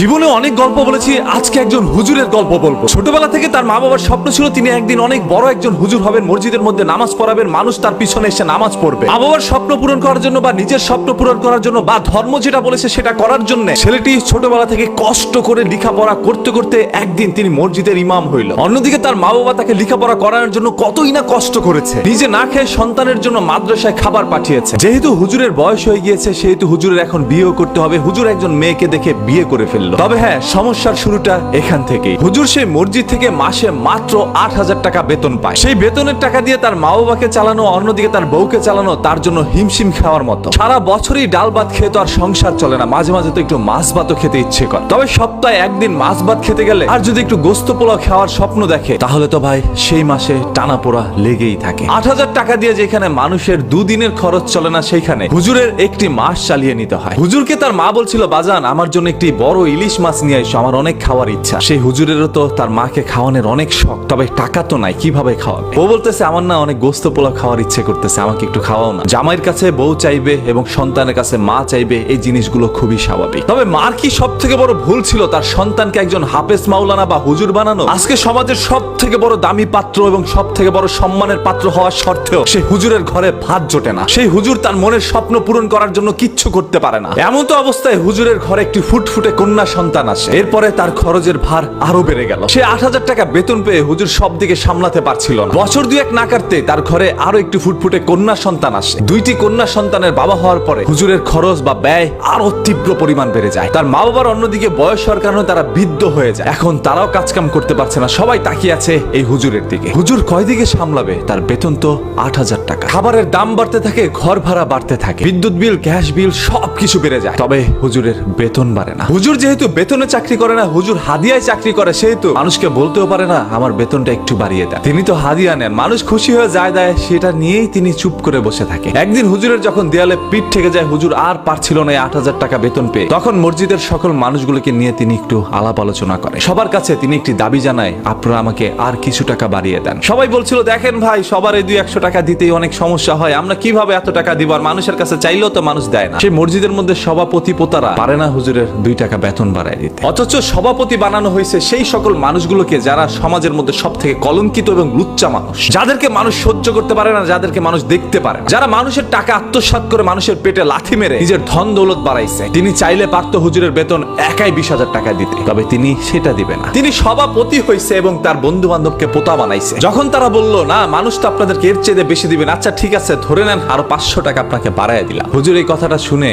জীবনে অনেক গল্প বলেছি, আজকে একজন হুজুরের গল্প বলবো। ছোটবেলা থেকে তার মা বাবার স্বপ্ন ছিল তিনি একদিন অনেক বড় একজন হুজুর হবেন, মসজিদের মধ্যে নামাজ পড়াবেন, মানুষ তার পিছনে এসে নামাজ পড়বে। মা বাবার স্বপ্ন পূরণ করার জন্য বা নিজের স্বপ্ন পূরণ করার জন্য বা ধর্ম যেটা বলেছে সেটা করার জন্য ছেলেটি ছোটবেলা থেকে কষ্ট করে লেখাপড়া করতে করতে একদিন তিনি মসজিদের ইমাম হইল। অন্যদিকে তার মা বাবা তাকে লেখাপড়া করানোর জন্য কতই না কষ্ট করেছে, নিজে না খেয়ে সন্তানের জন্য মাদ্রাসায় খাবার পাঠিয়েছে। যেহেতু হুজুরের বয়স হয়ে গিয়েছে সেহেতু হুজুরের এখন বিয়েও করতে হবে। হুজুর একজন মেয়েকে দেখে বিয়ে করে ফেললো। তবে হ্যাঁ, সমস্যার শুরুটা এখান থেকেই। হুজুর সেই মসজিদ থেকে মাসে মাত্র ৮,০০০ টাকা বেতন পায়। সেই বেতনের টাকা দিয়ে তার মা বাবাকে চালানো, অন্যদিকে তার বউকে চালানো তার জন্য হিমশিম খাওয়ার মতো। সারা বছরই ডাল ভাত খেয়ে তো আর সংসার চলে না, মাঝে মাঝে তো একটু মাছ ভাতও খেতে ইচ্ছে করে। তবে সপ্তাহে একদিন মাছ ভাত খেতে গেলে আর যদি একটু গোস্ত পোলাও খাওয়ার স্বপ্ন দেখে তাহলে তো ভাই সেই মাসে টানা পোড়া লেগেই থাকে। ৮,০০০ টাকা দিয়ে যেখানে মানুষের দুদিনের খরচ চলে না, সেখানে হুজুরের একটি মাস চালিয়ে নিতে হয়। হুজুরকে তার মা বলছিল, বাজান আমার জন্য একটি বড় ইলিশ মাছ নিয়ে এসো, আমার অনেক খাওয়ার ইচ্ছা। সেই হুজুরেরও তো তার মাকে খাওয়ানোর অনেক শখ, তবে টাকা তো নাই, কিভাবে খাওয়াবে? ও বলতেছে, আমার না অনেক গোস্ত পোলাও খাওয়ার ইচ্ছে করতেছে, আমাকে একটু খাওয়াও না। জামাইয়ের কাছে বউ চাইবে এবং সন্তানের কাছে মা চাইবে, এই জিনিসগুলো খুবই স্বাভাবিক। তবে মার কি সব থেকে বড় ভুল ছিল তার সন্তানকে একজন হাফেজ মাওলানা বা হুজুর বানানো? আজকে সমাজের সব থেকে বড় দামি পাত্র এবং সব থেকে বড় সম্মানের পাত্র হওয়ার সত্ত্বেও সেই হুজুরের ঘরে ভাত জোটে না। সেই হুজুর তার মনের স্বপ্ন পূরণ করার জন্য কিচ্ছু করতে পারে না। এমন তো অবস্থায় হুজুরের ঘরে একটি ফুটফুটে কন্যা সন্তান আসে। এরপরে তার খরচের ভার আরো বেড়ে গেল। সে ৮,০০০ টাকা বেতন পেয়ে হুজুর সব দিকে সামলাতে পারছিল না। বছর দুয়েক না কাটতে তার ঘরে আরো একটি ফুটফুটে কন্যা সন্তান আসে। দুইটি কন্যা সন্তানের বাবা হওয়ার পরে হুজুরের খরচ বা ব্যয় আরো তীব্র পরিমাণ বেড়ে যায়। তার মা বাবার অন্যদিকে বয়স হওয়ার কারণে তারা বৃদ্ধ হয়ে যায়। এখন তারাও কাজকাম করতে পারছে না, সবাই তাকিয়ে আছে এই হুজুরের দিকে। হুজুর কয় দিকে সামলাবে? তার বেতন তো ৮,০০০ টাকা। খাবারের দাম বাড়তে থাকে, ঘর ভাড়া বাড়তে থাকে, বিদ্যুৎ বিল, গ্যাস বিল সবকিছু বেড়ে যায়। তবে হুজুরের বেতন বাড়ে না। হুজুর যেহেতু বেতনে চাকরি করে না, হুজুর হাদিয়ায় চাকরি করে, সেহেতু মানুষকে বলতেও পারে না আমার বেতনটা একটু বাড়িয়ে দেন। তিনি তো হাদিয়া নেন, মানুষ খুশি হয়ে যায় দেয়, সেটা নিয়েই তিনি চুপ করে বসে থাকে। একদিন হুজুরের যখন দেয়ালে পিঠ ঠেকে যায়, হুজুর আর পারছিল না ৮,০০০ টাকা বেতন পেয়ে, তখন মসজিদের সকল মানুষগুলোকে নিয়ে তিনি একটু আলাপ আলোচনা করে। সবার কাছে তিনি একটি দাবি জানায়, আপনারা আমাকে আর কিছু টাকা বাড়িয়ে দেন। সবাই বলছিল, দেখেন ভাই, সবার এই ২-১০০ টাকা দিতেই অনেক সমস্যা হয়, আমরা কিভাবে এত টাকা দিব? আর মানুষের কাছে চাইলেও তো মানুষ দেয় না। সেই মসজিদের মধ্যে সভাপতি পোতারা পারে না হুজুরের ২ টাকা বেতন বাড়ায় দিতে। অথচ সভাপতি বানানো হয়েছে সেই সকল মানুষগুলোকে যারা সমাজের মধ্যে সব থেকে কলঙ্কিত এবং লুচ্চা মানুষ, যাদেরকে মানুষ সহ্য করতে পারে না, যাদেরকে মানুষ দেখতে পারে না, যারা মানুষের টাকা আত্মসাৎ করে মানুষের পেটে লাথি মেরে নিজের ধন দৌলত বাড়াইছে। তিনি চাইলে পারত হুজুরের বেতন একাই ২০,০০০ টাকা দিতে, তবে তিনি সেটা দিবে না। তিনি সভাপতি হয়েছে এবং তার বন্ধু বান্ধবকে পোতা বানাইছে। যখন তারা বলল, না মানুষ তো আপনাদেরকে এর চেয়ে বেশি দিবেন, আচ্ছা ঠিক আছে ধরে নেন, আরো ৫০০ টাকা আপনাকে বাড়ায় দিলাম। হুজুর এই কথাটা শুনে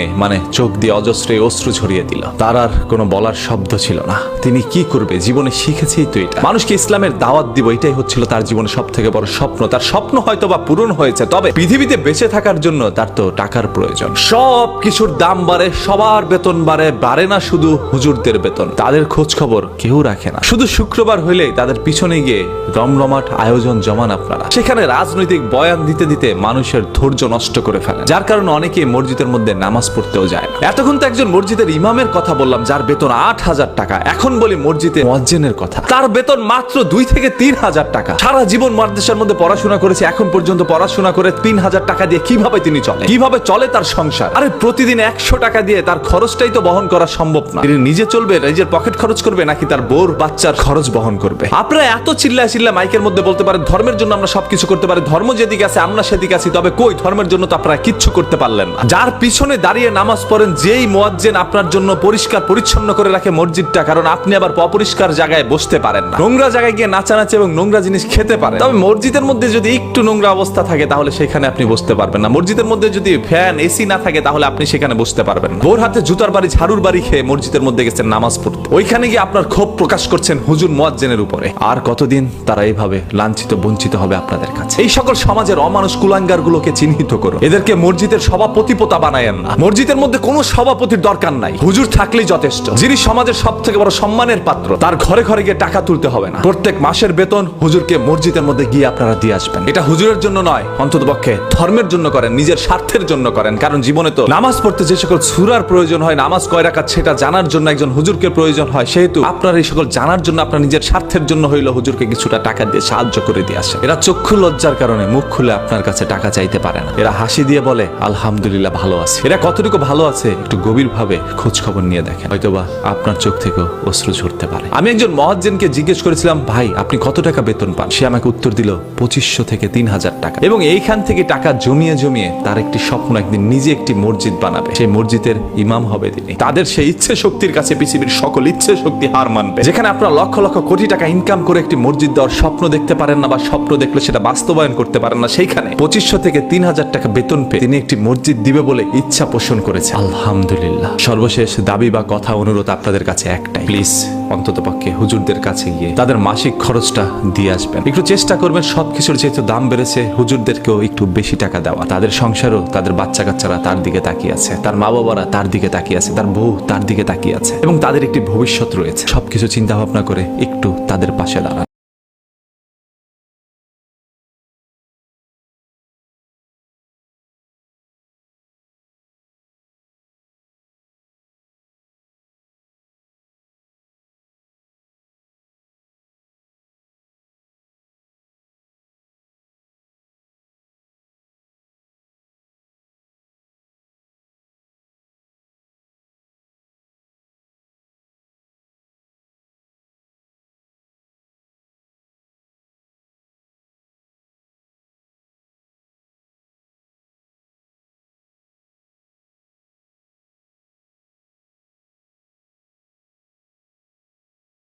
চোখ দিয়ে অজস্র অশ্রু ঝরিয়ে দিল। তার আর কোনো বলার শব্দ ছিল না। তিনি কি করবে? জীবনে শিখেছেই তো এটা, মানুষকে ইসলামের দাওয়াত দিব, এটাই হচ্ছিল তার জীবনে সব থেকে বড় স্বপ্ন। তার স্বপ্ন হয়তো বা পূরণ হয়েছে, তবে পৃথিবীতে বেঁচে থাকার জন্য তার তো টাকার প্রয়োজন। সব কিছুর দাম বাড়ে, সবার বেতন বাড়ে, বাড়ে না শুধু হুজুরদের বেতন, তাদের খোঁজ খবর কেউ রাখে না। শুধু শুক্রবার হইলেই তাদের পিছনে গিয়ে রমরমাট আয়োজন জমান আপনারা। সেখানে রাজনৈতিক বয়ান দিতে দিতে মানুষের ধৈর্য নষ্ট করে ফেলে, যার কারণে অনেকে মসজিদের মধ্যে নামাজ পড়তেও যায় না। এতক্ষণ তো একজন মসজিদের ইমামের কথা বললাম যার বেতন ৮,০০০ টাকা। এখন বলি মসজিদে মুয়াজ্জিনের কথা, তার বেতন মাত্র ২ থেকে ৩,০০০ টাকা। সারা জীবন মাদ্রাসার মধ্যে পড়াশোনা করেছে, এখন পর্যন্ত পড়াশোনা করে ৩,০০০ টাকা দিয়ে কিভাবে তিনি চলে? কিভাবে চলে তার সংসার? আরে প্রতিদিন ১০০ টাকা দিয়ে তার খরচটাই তো বহন করা সম্ভব না। তিনি নিজে চলবে, নিজের পকেট খরচ করবে, নাকি তার বউর বাচ্চার খরচ বহন করবে? আপনারা এত চিল্লায় মাইকের মধ্যে বলতে পারেন ধর্মের জন্য আমরা সবকিছু করতে পারি, ধর্ম যেদিকে আছে আমরা সেদিকে আছি, তবে কই ধর্মের জন্য তো আপনারা কিচ্ছু করতে পারলেন না। যার পিছনে দাঁড়িয়ে নামাজ পড়েন, যেই মুয়াজ্জিন আপনার জন্য পরিষ্কার পরিচ্ছন্ন করে রাখে মসজিদটা, কারণ আপনি আবার অপরিষ্কার জায়গায় বসতে পারেন না, নোংরা জায়গায় গিয়ে নাচানাচি এবং নোংরা জিনিস খেতে পারেন। তবে মসজিদের মধ্যে যদি একটু নোংরা অবস্থা থাকে তাহলে সেখানে আপনি বসতে পারবেন না। মসজিদের মধ্যে যদি ফ্যান এসি না থাকে তাহলে আপনি সেখানে বসতে পারবেন না। ভোর হাতে জুতার বাড়ি ঝাড়ুর বাড়ি খেয়ে মসজিদের মধ্যে গেছেন নামাজ পড়তে, ওইখানে গিয়ে আপনার ক্ষোভ প্রকাশ করছেন হুজুর মুয়াজ্জিনের উপরে। আর কতদিন তারা এইভাবে লাঞ্ছিত বঞ্চিত হবে আপনাদের কাছে? এই সকল সমাজের অমানুষ কুলাঙ্গার গুলোকে চিহ্নিত করো, এদেরকে মসজিদের সভাপতি পোতা বানায়েন না। মসজিদের মধ্যে কোনো সভাপতির দরকার নাই, হুজুর থাকলেই যথেষ্ট। যিনি সমাজের সব থেকে বড় সম্মানের পাত্র, তার ঘরে ঘরে গিয়ে টাকা তুলতে হবে না। প্রত্যেক মাসের বেতন হুজুরকে মসজিদের মধ্যে গিয়ে আপনারা দিয়ে আসবেন। এটা হুজুরের জন্য নয়, অন্ততপক্ষে ধর্মের জন্য করেন, নিজের স্বার্থের জন্য করেন। কারণ জীবনে তো নামাজ পড়তে যে সকল সূরার প্রয়োজন হয়, নামাজ কয় রাকাত সেটা জানার জন্য একজন হুজুরকে প্রয়োজন হয়, সেহেতু আপনার এই সকল জানার জন্য আপনার নিজের স্বার্থের জন্য হইলো হুজুরকে কিছুটা টাকা দিয়ে সাহায্য করে দিয়ে আসে। এরা চক্ষু লজ্জার কারণে মুখ খুলে আপনার কাছে টাকা চাইতে পারে না। এরা হাসি দিয়ে বলে আলহামদুলিল্লাহ ভালো আছে। এরা কতটুকু ভালো আছে একটু গভীর ভাবে খোঁজ খবর নিয়ে দেখেন, হয়তো হয়তোবা আপনার চোখ থেকেও অশ্রু ঝরতে পারে। আমি একজন মহাজ্জেনকে জিজ্ঞেস করেছিলাম, ভাই আপনি কত টাকা বেতন পান? সে আমাকে উত্তর দিল 2500 থেকে 3000 টাকা। এবং এইখান থেকে টাকা জমিয়ে জমিয়ে তার একটি স্বপ্ন, একদিন নিজে একটি মসজিদ বানাবে, সেই মসজিদের ইমাম হবে তিনি। তাদের সেই ইচ্ছে শক্তির কাছে পৃথিবীর সকল ইচ্ছে শক্তি হার মানবে। যেখানে আপনারা লক্ষ লক্ষ কোটি টাকা ইনকাম করে একটি মসজিদ দেওয়ার স্বপ্ন দেখতে পারেন না, বা স্বপ্ন দেখলে সেটা বাস্তবায়ন করতে পারেন না, সেইখানে 2500 থেকে 3000 টাকা বেতন পেয়ে তিনি একটি মসজিদ দিবে বলে ইচ্ছা পোষণ করেছে। আলহামদুলিল্লাহ। সর্বশেষ দাবি বা কথা অনুরোধ আপনাদের কাছে একটাই, প্লিজ অন্ততপক্ষে হুজুরদের কাছে গিয়ে তাদের মাসিক খরচটা দিয়ে আসবেন। একটু চেষ্টা করবেন সবকিছুর যেহেতু দাম বেড়েছে, হুজুরদেরকেও একটু বেশি টাকা দেওয়া। তাদের সংসারও, তাদের বাচ্চা কাচ্চারা তার দিকে তাকিয়ে আছে, তার মা বাবারা তার দিকে তাকিয়ে আছে, তার বউ তার দিকে তাকিয়ে আছে, এবং তাদের একটি ভবিষ্যৎ রয়েছে। সবকিছু চিন্তা ভাবনা করে একটু তাদের পাশে দাঁড়ান।